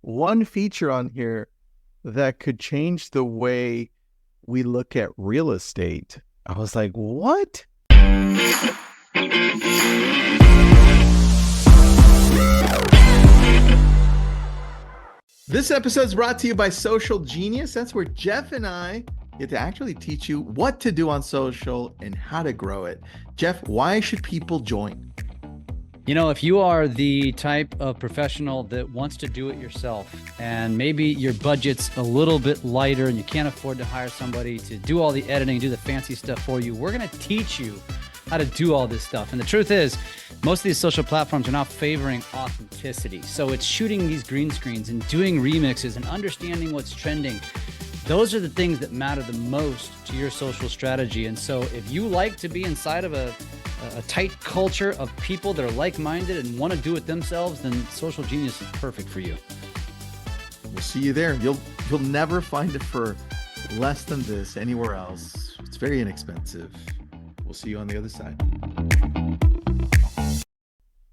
one feature on here that could change the way we look at real estate. I was like, what? This episode is brought to you by SocialGenius. That's where Jeff and I get to actually teach you what to do on social and how to grow it. Jeff, why should people join? You know, if you are the type of professional that wants to do it yourself, and maybe your budget's a little bit lighter and you can't afford to hire somebody to do all the editing, do the fancy stuff for you, we're going to teach you how to do all this stuff. And the truth is, most of these social platforms are now favoring authenticity. So it's shooting these green screens and doing remixes and understanding what's trending. Those are the things that matter the most to your social strategy. And so if you like to be inside of a tight culture of people that are like-minded and want to do it themselves, then SocialGenius is perfect for you. We'll see you there. You'll never find it for less than this anywhere else. It's very inexpensive. We'll see you on the other side.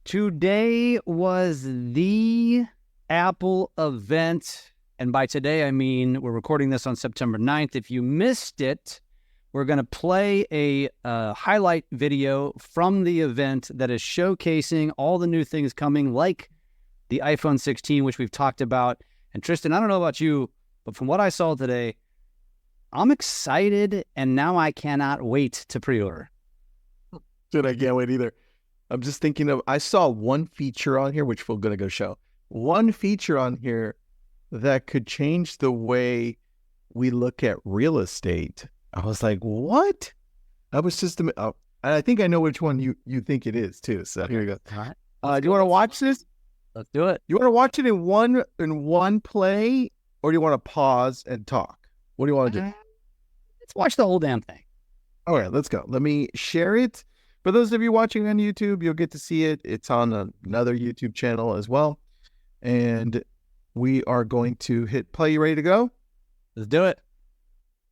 Today was the Apple event. And by today, I mean, we're recording this on September 9th. If you missed it, we're going to play a highlight video from the event that is showcasing all the new things coming, like the iPhone 16, which we've talked about. And Tristan, I don't know about you, but from what I saw today, I'm excited, and now I cannot wait to pre-order. Dude, I can't wait either. I'm just thinking of, I saw one feature on here, which we're going to go show. One feature on here that could change the way we look at real estate. I was like, what? I was just, I think I know which one you think it is too. So here we go. All right. Do you want to watch this? Let's do it. You want to watch it in one play, or do you want to pause and talk? What do you want to do? Let's watch the whole damn thing. All right, let's go. Let me share it. For those of you watching on YouTube, you'll get to see it. It's on another YouTube channel as well. And we are going to hit play. You ready to go? Let's do it.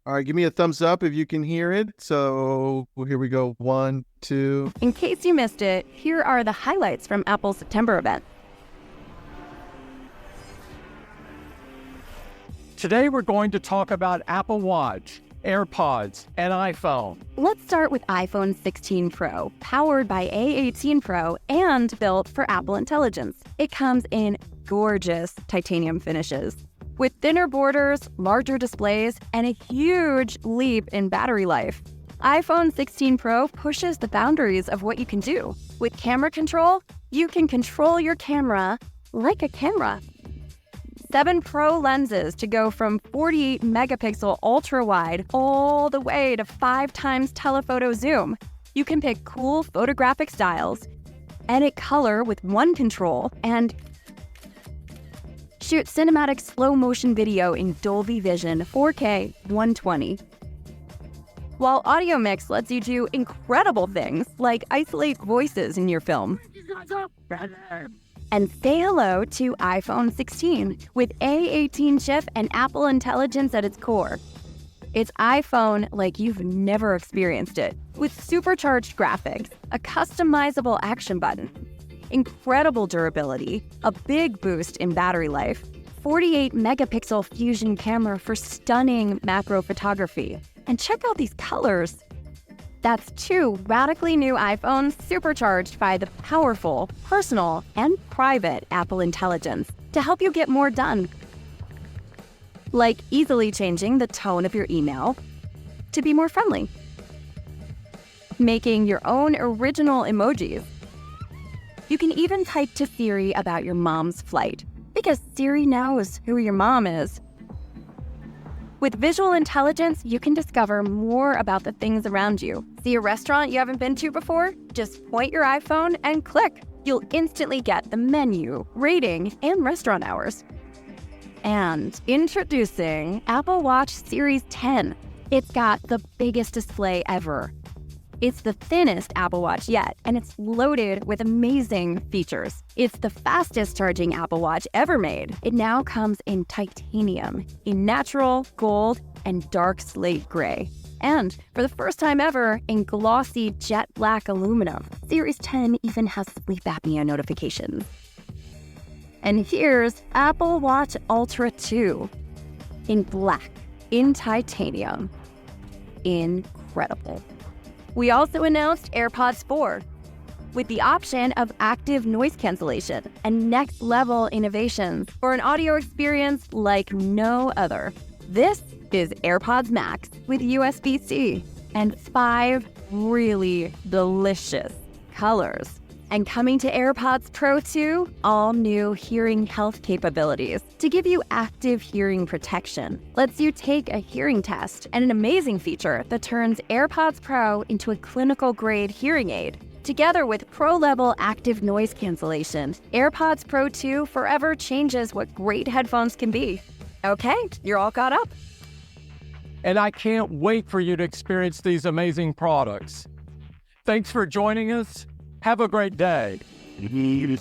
All right, give me a thumbs up if you can hear it. So here we go. 1, 2. In case you missed it, here are the highlights from Apple's September event. Today we're going to talk about Apple Watch, AirPods, and iPhone. Let's start with iPhone 16 Pro, powered by A18 Pro and built for Apple Intelligence. It comes in gorgeous titanium finishes, with thinner borders, larger displays, and a huge leap in battery life. iPhone 16 Pro pushes the boundaries of what you can do. With camera control, you can control your camera like a camera. 7 Pro lenses to go from 48 megapixel ultra-wide all the way to 5 times telephoto zoom. You can pick cool photographic styles, edit color with one control, and shoot cinematic slow-motion video in Dolby Vision 4K 120. While Audio Mix lets you do incredible things like isolate voices in your film. And say hello to iPhone 16 with A18 chip and Apple Intelligence at its core. It's iPhone like you've never experienced it, with supercharged graphics, a customizable action button, incredible durability, a big boost in battery life, 48 megapixel fusion camera for stunning macro photography. And check out these colors. That's 2 radically new iPhones supercharged by the powerful, personal, and private Apple Intelligence to help you get more done. Like easily changing the tone of your email to be more friendly. Making your own original emojis. You can even type to Siri about your mom's flight, because Siri knows who your mom is. With visual intelligence, you can discover more about the things around you. See a restaurant you haven't been to before? Just point your iPhone and click. You'll instantly get the menu, rating, and restaurant hours. And introducing Apple Watch Series 10. It's got the biggest display ever. It's the thinnest Apple Watch yet, and it's loaded with amazing features. It's the fastest charging Apple Watch ever made. It now comes in titanium, in natural, gold, and dark slate gray. And for the first time ever, in glossy jet black aluminum. Series 10 even has sleep apnea notifications. And here's Apple Watch Ultra 2 in black, in titanium. Incredible. We also announced AirPods 4 with the option of active noise cancellation and next-level innovations for an audio experience like no other. This is AirPods Max with USB-C and 5 really delicious colors. And coming to AirPods Pro 2, all new hearing health capabilities to give you active hearing protection. Lets you take a hearing test, and an amazing feature that turns AirPods Pro into a clinical-grade hearing aid. Together with pro-level active noise cancellation, AirPods Pro 2 forever changes what great headphones can be. Okay, you're all caught up. And I can't wait for you to experience these amazing products. Thanks for joining us. Have a great day. You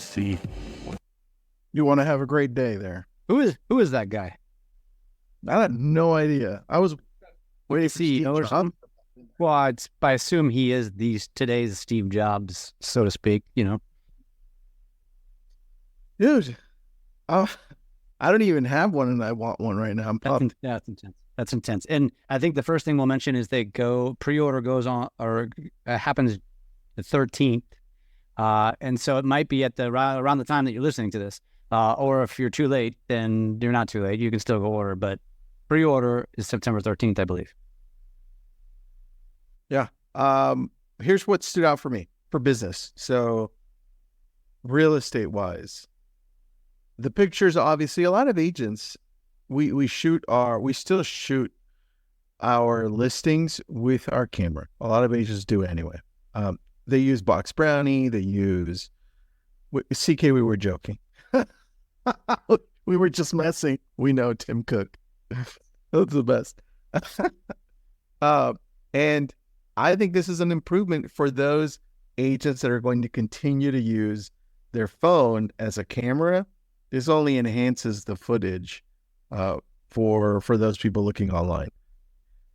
want to have a great day there. Who is that guy? I had no idea. I was waiting for Steve Jobs. Well, I assume he is today's Steve Jobs, so to speak, Dude, I don't even have one, and I want one right now. I'm pumped. That's intense. That's intense. And I think the first thing we'll mention is pre-order goes on, or happens the 13th. And so it might be around the time that you're listening to this. Or if you're too late, then you're not too late. You can still go order, but pre-order is September 13th, I believe. Yeah. Here's what stood out for me for business. So real estate wise, the pictures, obviously a lot of agents, we still shoot our listings with our camera. A lot of agents do it anyway. They use Box Brownie. They use CK. We were joking. We were just messing. We know Tim Cook. That's the best. And I think this is an improvement for those agents that are going to continue to use their phone as a camera. This only enhances the footage for those people looking online.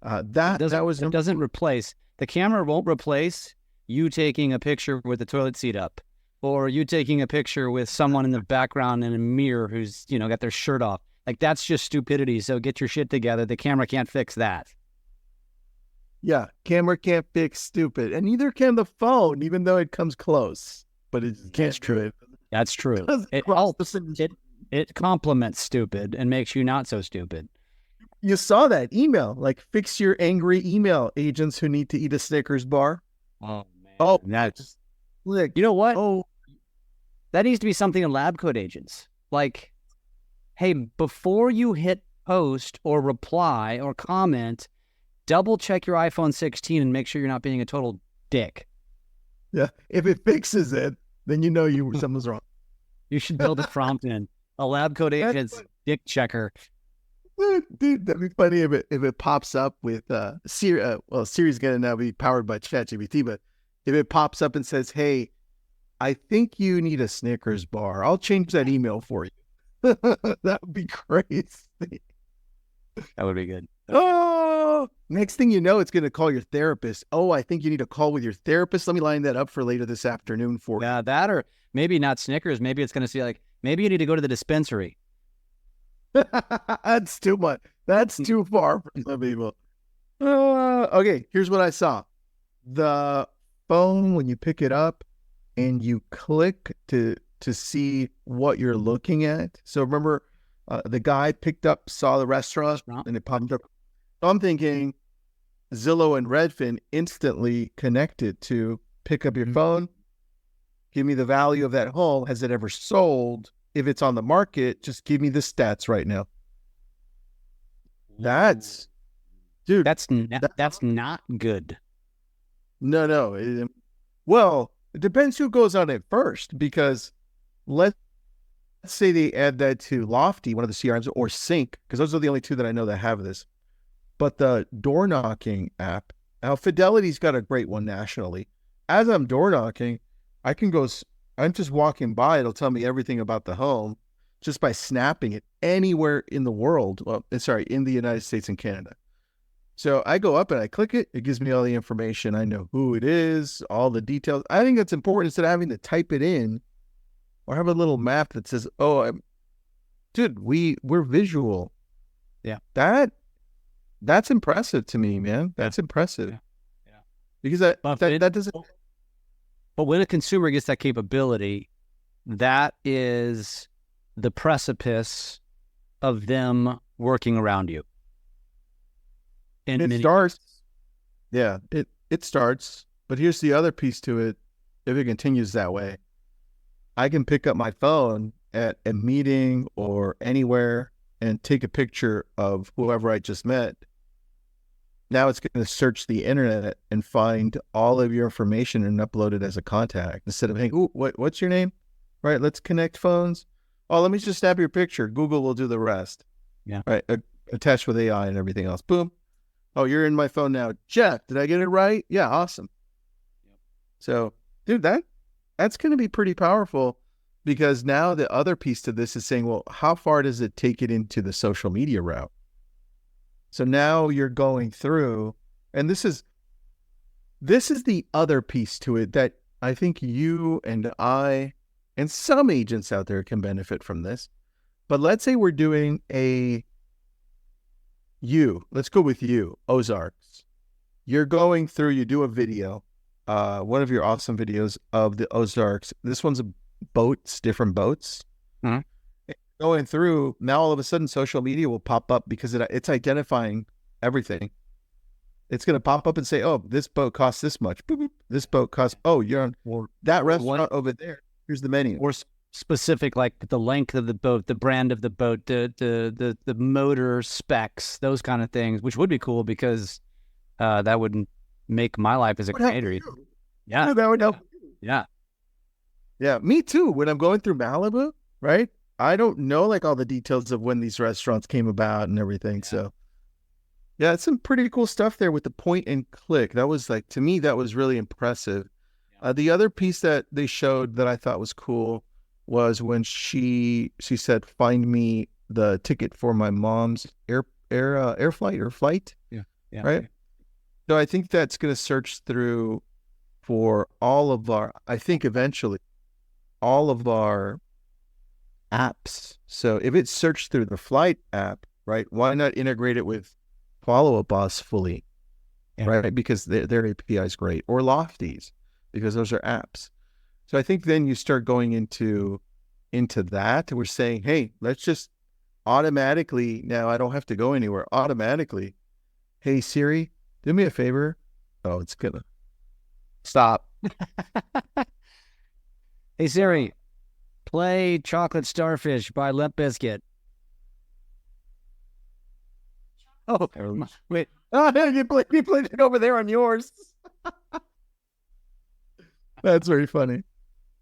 It doesn't replace. The camera won't replace you taking a picture with the toilet seat up, or you taking a picture with someone in the background in a mirror who's, got their shirt off. Like, that's just stupidity. So get your shit together. The camera can't fix that. Yeah, camera can't fix stupid, and neither can the phone, even though it comes close. But it can't true it. That's true. It complements stupid and makes you not so stupid. You saw that email, like, fix your angry email agents who need to eat a Snickers bar. Oh, man. Oh, that's like, you know what? Oh, that needs to be something in lab code agents. Like, hey, before you hit post or reply or comment, double check your iPhone 16 and make sure you're not being a total dick. Yeah. If it fixes it, then something's wrong. You should build a prompt in a lab code agent's dick checker. Dude, that'd be funny if it pops up with Siri. Siri's gonna now be powered by ChatGPT, but if it pops up and says, "Hey, I think you need a Snickers bar," I'll change that email for you. That would be crazy. That would be good. Oh, next thing you know, it's gonna call your therapist. Oh, I think you need a call with your therapist. Let me line that up for later this afternoon for you. Yeah, that, or maybe not Snickers. Maybe it's gonna say like, maybe you need to go to the dispensary. That's too much. That's too far for some people. Okay, here's what I saw. The phone, when you pick it up and you click to see what you're looking at. So remember, the guy saw the restaurant, and it popped up. So I'm thinking Zillow and Redfin instantly connected to pick up your phone, give me the value of that home. Has it ever sold? If it's on the market, just give me the stats right now. That's not good. No. Well, it depends who goes on it first, because let's say they add that to Lofty, one of the CRMs, or Sync, because those are the only two that I know that have this. But the door knocking app, now Fidelity's got a great one nationally. As I'm door knocking, I'm just walking by, it'll tell me everything about the home just by snapping it anywhere in the world. In the United States and Canada. So I go up and I click it. It gives me all the information. I know who it is, all the details. I think that's important instead of having to type it in or have a little map that says, "Oh, dude, we're visual." Yeah. That's impressive to me, man. That's impressive. Yeah. Because that doesn't. But when a consumer gets that capability, that is the precipice of them working around you. And it starts. Yeah, it starts. But here's the other piece to it. If it continues that way, I can pick up my phone at a meeting or anywhere and take a picture of whoever I just met. Now it's going to search the internet and find all of your information and upload it as a contact instead of, hey, what's your name? Right, let's connect phones. Oh, let me just snap your picture. Google will do the rest. Yeah. Right, attached with AI and everything else. Boom. Oh, you're in my phone now. Jeff, did I get it right? Yeah, awesome. Yep. So, dude, that's going to be pretty powerful, because now the other piece to this is saying, well, how far does it take it into the social media route? So now you're going through, and this is the other piece to it that I think you and I and some agents out there can benefit from this. But let's say we're doing let's go with you, Ozarks. You're going through, you do a video, one of your awesome videos of the Ozarks. This one's boats, different boats. Mm-hmm. Going through, now all of a sudden social media will pop up because it's identifying everything. It's going to pop up and say, oh, this boat costs this much. Boop, boop. This boat costs, you're on that restaurant over there. Here's the menu. Or specific, like the length of the boat, the brand of the boat, the motor specs, those kind of things, which would be cool because that would make my life as a creator. Yeah. That would help. Yeah. Yeah, me too. When I'm going through Malibu, right? I don't know like all the details of when these restaurants came about and everything. Yeah. So yeah, it's some pretty cool stuff there with the point and click. That was to me, that was really impressive. Yeah. The other piece that they showed that I thought was cool was when she said, find me the ticket for my mom's flight. Yeah. Right. So I think that's going to search through for I think eventually all of our apps. So if it's searched through the flight app, right, why not integrate it with Follow Up Boss fully, right? Because their API is great, or Lofties, because those are apps. So I think then you start going into that. We're saying, hey, let's just automatically, now I don't have to go anywhere, automatically, hey, Siri, do me a favor. Oh, it's gonna stop. Hey, Siri, play Chocolate Starfish by Limp Bizkit. Oh, wait. Oh, you played it over there on yours. That's very funny.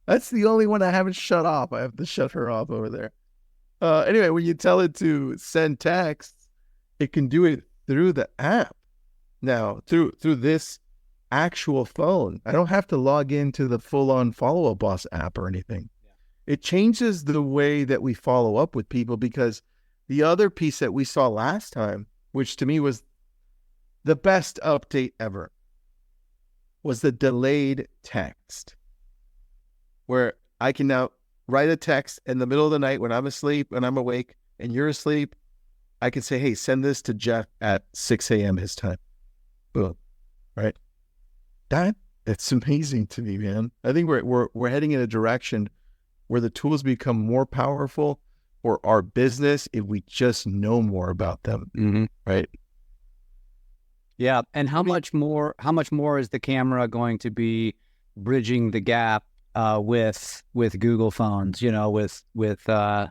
That's the only one I haven't shut off. I have to shut her off over there. Anyway, when you tell it to send text, it can do it through the app. Now, through this actual phone. I don't have to log into the full-on Follow Up Boss app or anything. Yeah. It changes the way that we follow up with people, because the other piece that we saw last time, which to me was the best update ever, was the delayed text, where I can now write a text in the middle of the night when I'm asleep, when I'm awake and you're asleep. I can say, hey, send this to Jeff at 6 a.m. his time. Boom. Right? That's amazing to me, man. I think we're heading in a direction where the tools become more powerful for our business if we just know more about them. Mm-hmm. Right? Yeah. And how much more is the camera going to be bridging the gap with Google phones, with the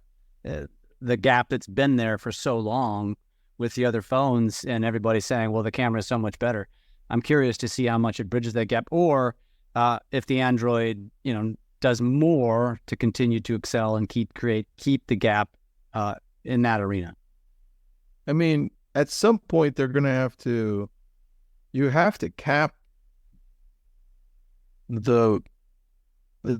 gap that's been there for so long with the other phones, and everybody's saying, well, the camera is so much better. I'm curious to see how much it bridges that gap, or if the Android, does more to continue to excel and keep the gap in that arena. I mean, at some point they're going to have to cap the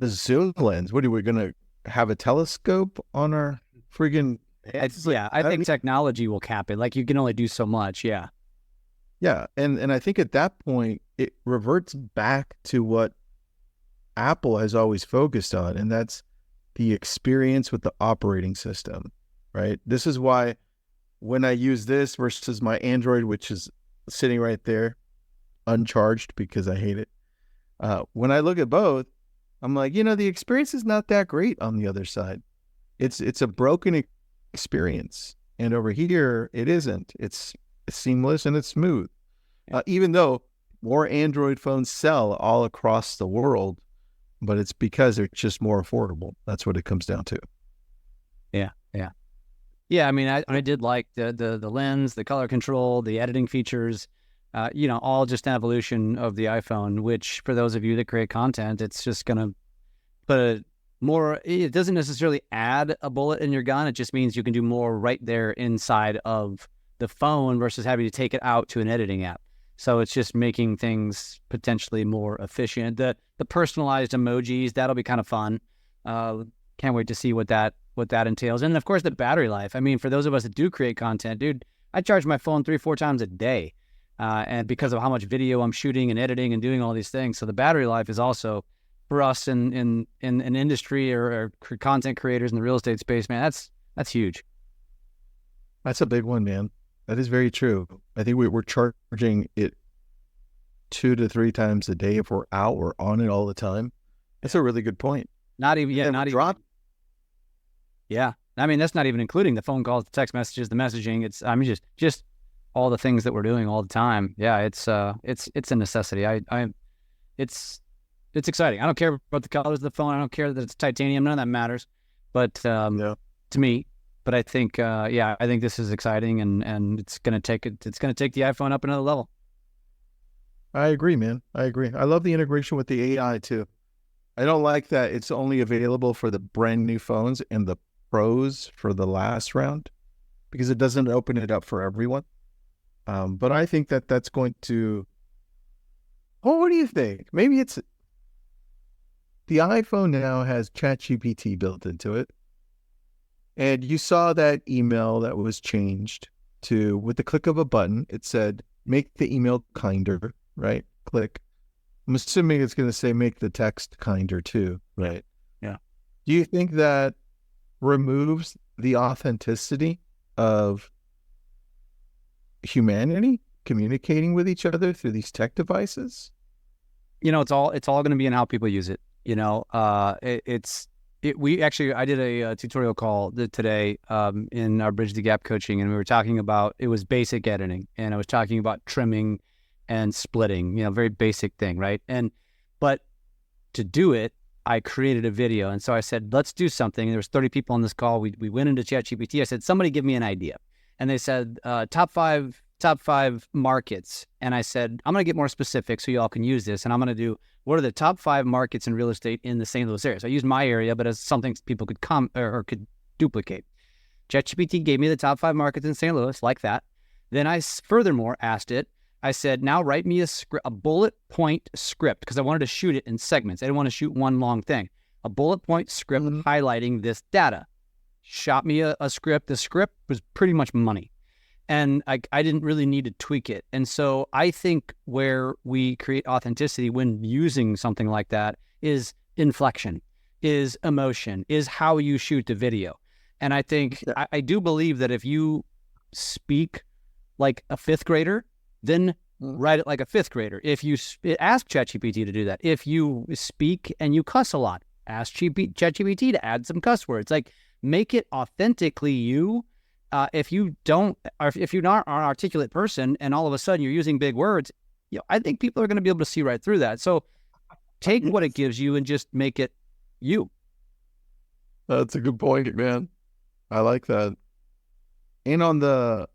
zoom lens. What are we going to have, a telescope on our friggin' heads? I think technology will cap it. Like, you can only do so much. Yeah. Yeah. And I think at that point it reverts back to what Apple has always focused on, and that's the experience with the operating system, right? This is why when I use this versus my Android, which is sitting right there, uncharged because I hate it. When I look at both, I'm like, the experience is not that great on the other side. It's a broken experience. And over here, it isn't. It's seamless and it's smooth. Even though more Android phones sell all across the world, but it's because they're just more affordable. That's what it comes down to. Yeah, I mean, I did like the lens, the color control, the editing features, all just an evolution of the iPhone, which for those of you that create content, it's just going to put it doesn't necessarily add a bullet in your gun. It just means you can do more right there inside of the phone versus having to take it out to an editing app. So it's just making things potentially more efficient. The personalized emojis, that'll be kind of fun. Can't wait to see what that entails. And of course, the battery life. I mean, for those of us that do create content, dude, I charge my phone 3-4 times a day. And because of how much video I'm shooting and editing and doing all these things. So the battery life is also, for us in an industry or content creators in the real estate space, man, that's huge. That's a big one, man. That is very true. I think we're charging it 2 to 3 times a day if we're out. We're on it all the time. That's a really good point. Not even. Yeah, I mean, that's not even including the phone calls, the text messages, the messaging. Just all the things that we're doing all the time. Yeah, it's a necessity. It's exciting. I don't care about the colors of the phone. I don't care that it's titanium. None of that matters. But to me, but I think I think this is exciting, and it's gonna take the iPhone up another level. I agree, man. I agree. I love the integration with the AI too. I don't like that it's only available for the brand new phones and the pros for the last round, because it doesn't open it up for everyone. But I think that's going to... what do you think? Maybe it's... the iPhone now has ChatGPT built into it. And you saw that email that was changed to, with the click of a button, it said, make the email kinder, right? Click. I'm assuming it's going to say make the text kinder too, right? Yeah. Do you think that removes the authenticity of humanity communicating with each other through these tech devices? It's all going to be in how people use it. I did a tutorial call today in our Bridge the Gap coaching, and we were talking about, it was basic editing, and I was talking about trimming and splitting, very basic thing, right? But to do it, I created a video. And so I said, let's do something. And there was 30 people on this call. We went into ChatGPT. I said, somebody give me an idea. And they said, top five markets. And I said, I'm going to get more specific so you all can use this. And I'm going to do, what are the top 5 markets in real estate in the St. Louis area? So I used my area, but as something people could could duplicate. ChatGPT gave me the top 5 markets in St. Louis, like that. Then I furthermore asked it, I said, now write me a bullet point script, because I wanted to shoot it in segments. I didn't want to shoot one long thing. A bullet point script highlighting this data. Shot me a script. The script was pretty much money. And I didn't really need to tweak it. And so I think where we create authenticity when using something like that is inflection, is emotion, is how you shoot the video. And I think, I do believe that if you speak like a 5th grader, then write it like a 5th grader. If you ask ChatGPT to do that, if you speak and you cuss a lot, ask ChatGPT to add some cuss words. Like, make it authentically you. If you don't, or if you're not an articulate person and all of a sudden you're using big words, I think people are going to be able to see right through that. So take what it gives you and just make it you. That's a good point, man. I like that. And on the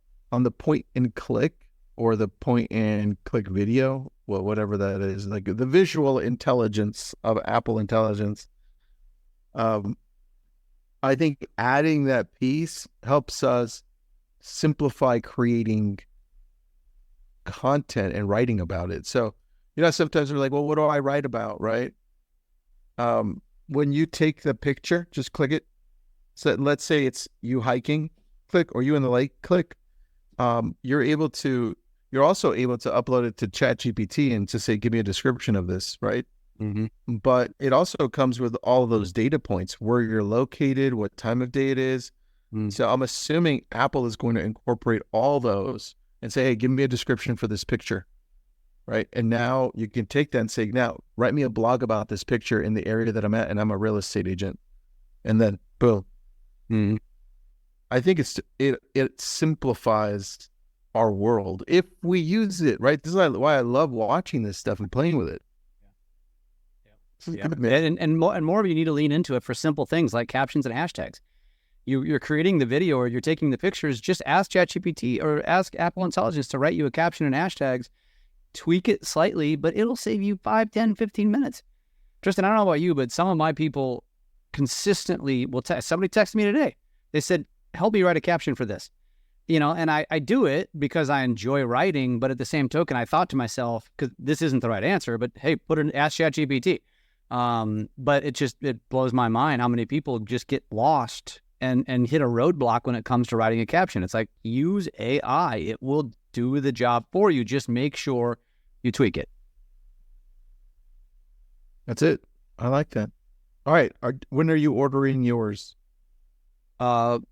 point and click, or the point and click video, whatever that is, like the visual intelligence of Apple Intelligence, I think adding that piece helps us simplify creating content and writing about it. So, sometimes we're like, well, what do I write about, right? When you take the picture, just click it. So let's say it's you hiking, click, or you in the lake, click. You're also able to upload it to ChatGPT and to say, give me a description of this, right? but it also comes with all of those data points, where you're located, what time of day it is. So I'm assuming Apple is going to incorporate all those and say, hey, give me a description for this picture, right? And now you can take that and say, now write me a blog about this picture in the area that I'm at, and I'm a real estate agent. And then boom. I think it simplifies our world if we use it, right? This is why I love watching this stuff and playing with it. And more of you need to lean into it for simple things like captions and hashtags. You're creating the video or you're taking the pictures, just ask ChatGPT or ask Apple Intelligence to write you a caption and hashtags, tweak it slightly, but it'll save you 5, 10, 15 minutes. Tristan, I don't know about you, but some of my people consistently will somebody texted me today. They said, help me write a caption for this. And I do it because I enjoy writing, but at the same token, I thought to myself, because this isn't the right answer, but hey, ask ChatGPT. But it blows my mind how many people just get lost and hit a roadblock when it comes to writing a caption. It's like, use AI. It will do the job for you. Just make sure you tweak it. That's it. I like that. All right. When are you ordering yours? I'm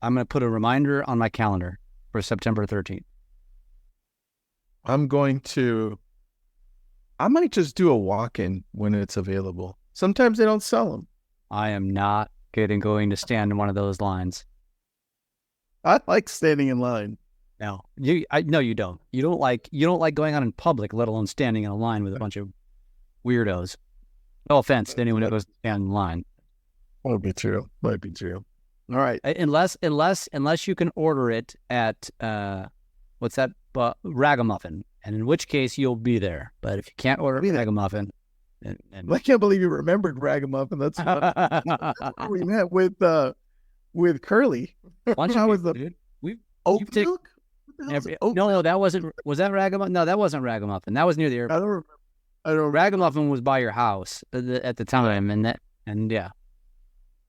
going to put a reminder on my calendar for September 13th. I might just do a walk-in when it's available. Sometimes they don't sell them. I am not going to stand in one of those lines. I like standing in line. No, you don't. You don't like going out in public, let alone standing in a line with a bunch of weirdos. No offense to anyone who goes to stand in line. Might be true. All right. Unless you can order it at what's that? Ragamuffin, and in which case you'll be there. But if you can't order Ragamuffin, I can't believe you remembered Ragamuffin. That's what we met with Curly. How was the oat milk? No, that wasn't. Was that Ragamuffin? No, that wasn't Ragamuffin. That was near the airport. I don't remember. Ragamuffin was by your house at the time, and yeah,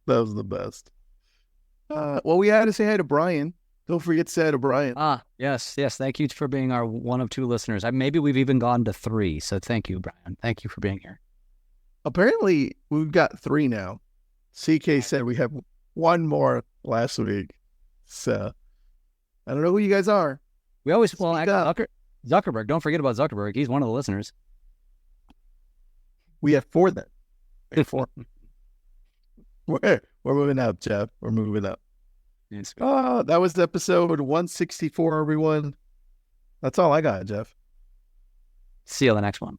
that was the best. Well, we had to say hi to Brian. Don't forget to say hi to Brian. Yes. Thank you for being our one of 2 listeners. Maybe we've even gone to 3. So thank you, Brian. Thank you for being here. Apparently, we've got 3 now. CK said we have 1 more last week. So I don't know who you guys are. We always Zuckerberg. Don't forget about Zuckerberg. He's one of the listeners. We have 4 then. 4. We're moving up, Jeff. We're moving up. That was episode 164, everyone. That's all I got, Jeff. See you on the next one.